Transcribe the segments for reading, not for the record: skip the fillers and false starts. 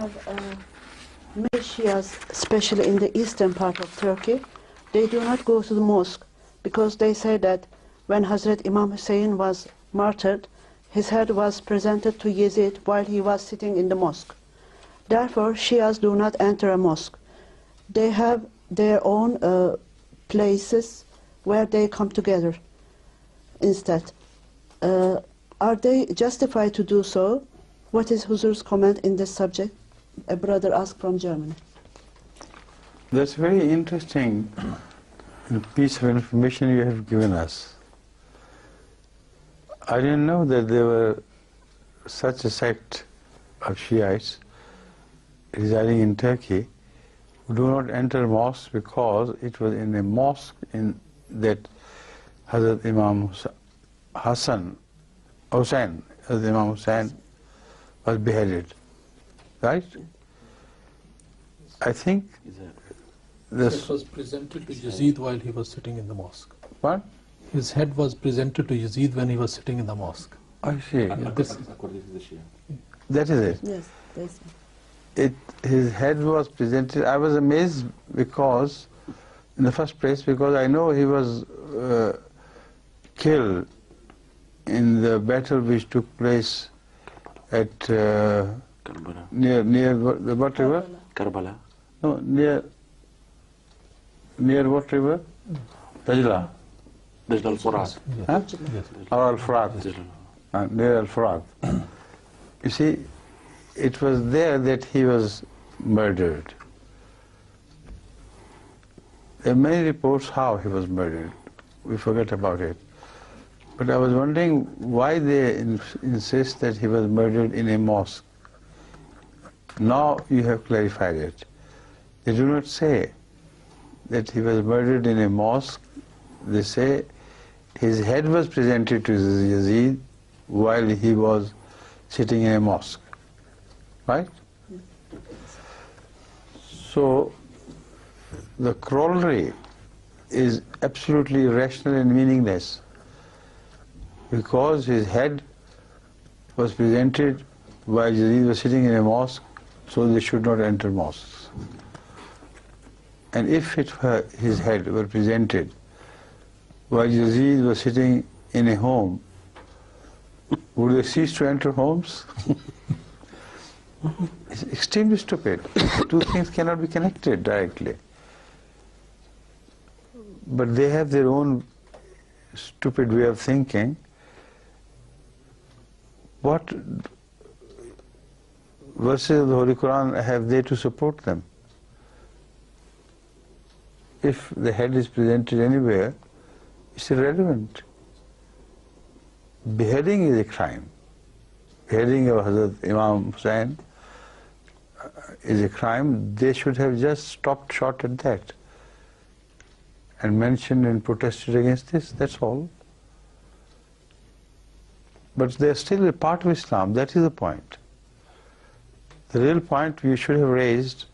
have many Shias, especially in the eastern part of Turkey. They do not go to the mosque because they say that when Hazrat Imam Husain was martyred, his head was presented to Yazid while he was sitting in the mosque. Therefore, Shias do not enter a mosque. They have their own places where they come together instead. Are they justified to do so? What is Huzur's comment in this subject? A brother asked from Germany. That's very interesting piece of information you have given us. I didn't know that there were such a sect of Shiites residing in Turkey who do not enter mosques because it was in a mosque in that Hazrat Imam Husain was beheaded. Right? I think this It was presented to Yazid while he was sitting in the mosque. What? His head was presented to Yazid when he was sitting in the mosque. I see. That is it. Yes, that's it. His head was presented. I was amazed because, in the first place, because I know he was killed in the battle which took place at near the what river? Karbala. No, near what river? Dajla. Dajla al-Furat. Huh? Yes. Or Al-Furat. Near Al-Furat. You see, it was there that he was murdered. There are many reports how he was murdered. We forget about it. But I was wondering why they insist that he was murdered in a mosque. Now you have clarified it. They do not say that he was murdered in a mosque. They say his head was presented to Yazid while he was sitting in a mosque. Right? So the corollary is absolutely irrational and meaningless, because his head was presented while Yazid was sitting in a mosque, so they should not enter mosques. And if his head were presented while Yazid was sitting in a home, would they cease to enter homes? It's extremely stupid. Two things cannot be connected directly. But they have their own stupid way of thinking. What verses of the Holy Quran have they to support them? If the head is presented anywhere, it's irrelevant. Beheading is a crime. Beheading of Hazrat Imam Husain is a crime. They should have just stopped short at that and mentioned and protested against this, that's all. But they're still a part of Islam, that is the point. The real point we should have raised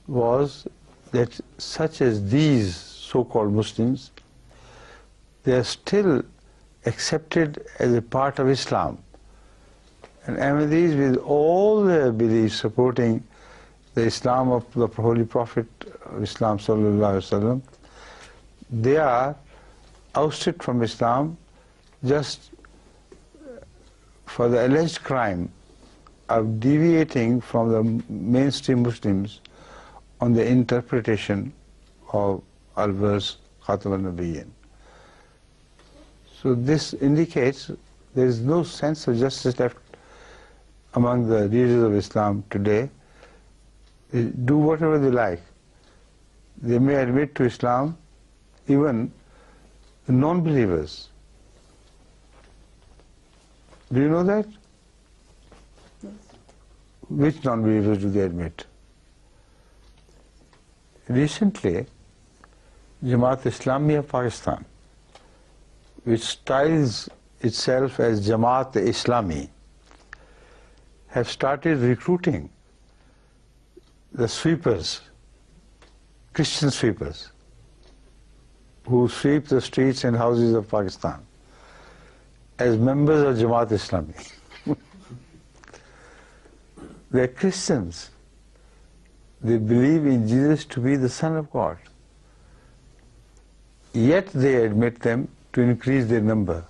was that such as these so-called Muslims, they are still accepted as a part of Islam. And Ahmadis, with all their beliefs supporting the Islam of the Holy Prophet of Islam sallallahu alaihi wasallam, they are ousted from Islam just for the alleged crime of deviating from the mainstream Muslims on the interpretation of al-verse Khatam al-Nabiyyin. So this indicates there is no sense of justice left among the leaders of Islam today. They do whatever they like. They may admit to Islam even the non-believers. Do you know that? Yes. Which non-believers do they admit? Recently, Jamaat Islami of Pakistan, which styles itself as Jamaat Islami, have started recruiting the sweepers, Christian sweepers, who sweep the streets and houses of Pakistan, as members of Jamaat Islami. They're Christians. They believe in Jesus to be the Son of God. Yet they admit them to increase their number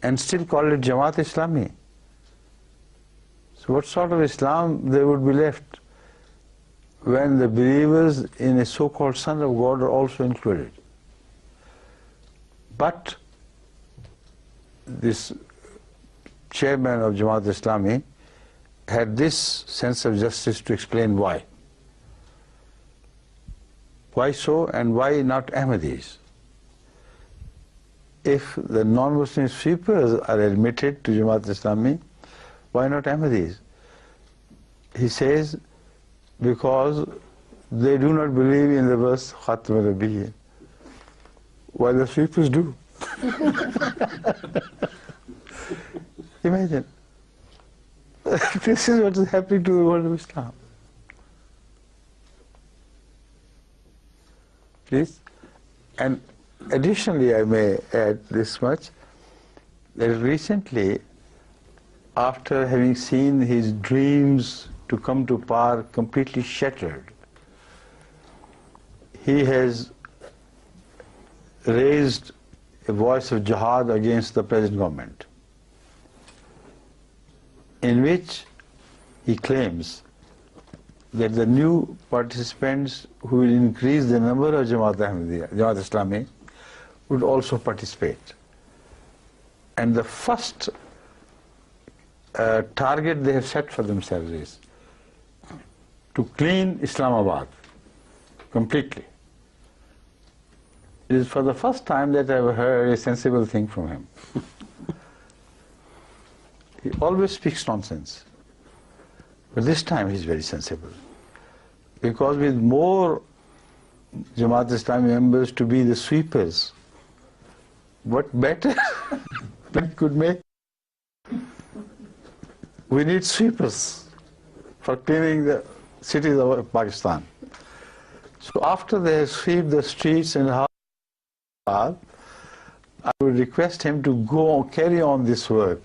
and still call it Jamaat Islami. So what sort of Islam there would be left when the believers in a so-called Son of God are also included? But this chairman of Jamaat Islami had this sense of justice to explain why. Why so, and why not Ahmadis? If the non-Muslim sweepers are admitted to Jamaat Islami, why not Ahmadis? He says, because they do not believe in the verse Khatma, while the sweepers do. Imagine. This is what is happening to the world of Islam. Please. And additionally, I may add this much, that recently, after having seen his dreams to come to power completely shattered, he has raised a voice of jihad against the present government, in which he claims that the new participants who will increase the number of Jamaat Islami would also participate. And the first target they have set for themselves is to clean Islamabad completely. It is for the first time that I have heard a sensible thing from him. He always speaks nonsense. But this time he is very sensible. Because with more Jamaat Islami members to be the sweepers, what better we could make? We need sweepers for cleaning the cities of Pakistan. So after they sweep the streets and houses, I would request him to go carry on this work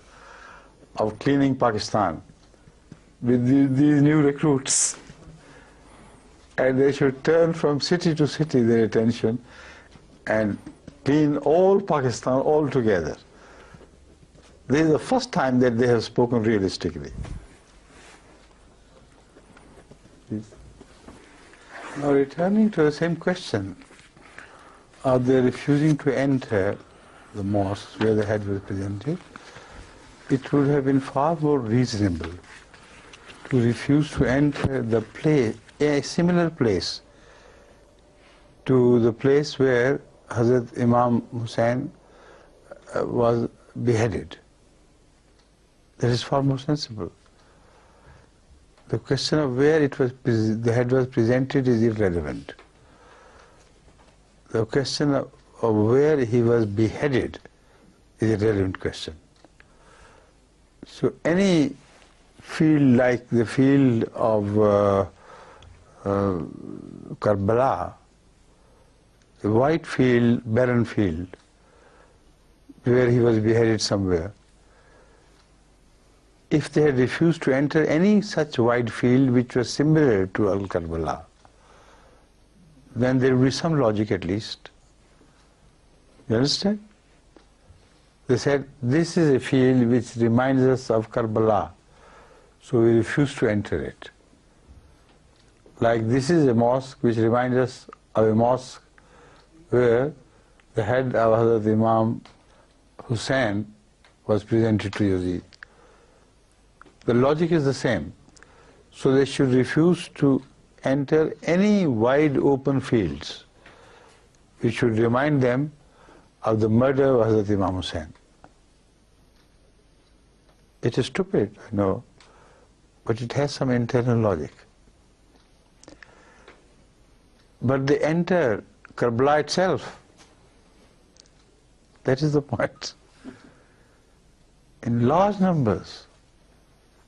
of cleaning Pakistan with these new recruits. And they should turn from city to city their attention and clean all Pakistan altogether. This is the first time that they have spoken realistically. Now returning to the same question, are they refusing to enter the mosques where the head was presented? It would have been far more reasonable to refuse to enter the place, a similar place to the place where Hazrat Imam Husain was beheaded. That is far more sensible. The question of where the head was presented is irrelevant. The question of where he was beheaded is a relevant question. So any field like the field of Karbala, a white field, barren field, where he was beheaded somewhere, if they had refused to enter any such wide field which was similar to Al-Karbala, then there would be some logic at least. You understand? They said, this is a field which reminds us of Karbala, so we refuse to enter it. Like this is a mosque which reminds us of a mosque where the head of Hazrat Imam Husain was presented to Yazid. The logic is the same. So they should refuse to enter any wide open fields which should remind them of the murder of Hazrat Imam Husain. It is stupid, I know, but it has some internal logic. But they enter Karbala itself. That is the point. In large numbers,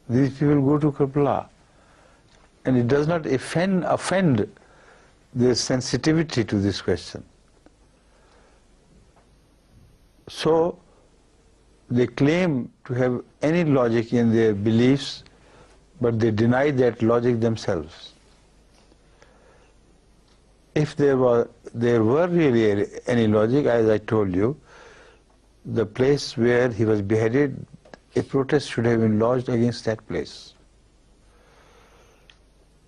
these people go to Karbala, and it does not offend their sensitivity to this question. So they claim to have any logic in their beliefs but they deny that logic themselves. If there were really any logic, as I told you, the place where he was beheaded, a protest should have been lodged against that place.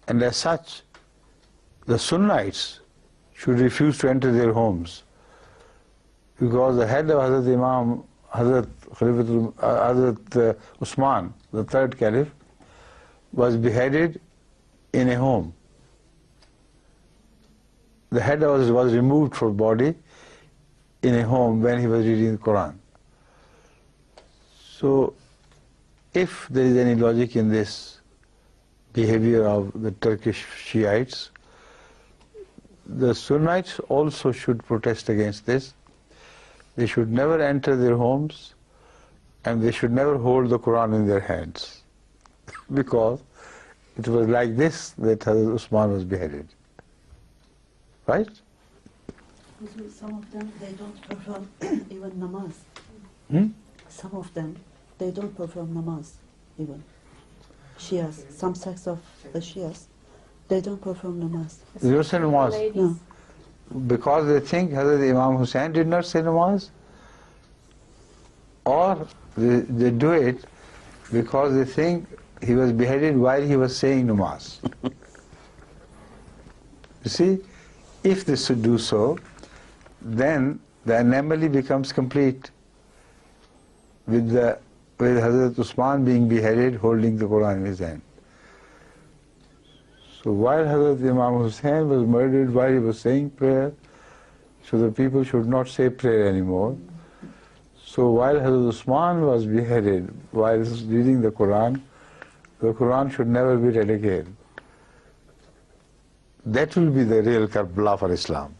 And as such, the Sunnites should refuse to enter their homes, because the head of Hazrat Imam, Hazrat Usman, the third caliph, was beheaded in a home. The head was removed from body in a home when he was reading the Quran. So, if there is any logic in this behavior of the Turkish Shiites, the Sunnites also should protest against this. They should never enter their homes, and they should never hold the Quran in their hands, because it was like this that Hazrat Usman was beheaded. Right? Some of them, they don't perform even namaz. Some of them, they don't perform namaz even. Shias, some sects of the Shias, they don't perform namaz. They don't say namaz? No. Because they think Hazrat Imam Husain did not say namaz? Or they do it because they think he was beheaded while he was saying namaz. You see, if they should do so, then the anomaly becomes complete with Hazrat Usman being beheaded holding the Quran in his hand. So while Hazrat Imam Husain was murdered while he was saying prayer, so the people should not say prayer anymore. So while Hazrat Usman was beheaded while reading the Quran should never be read again. That will be the real Karbala for Islam.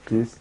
Please.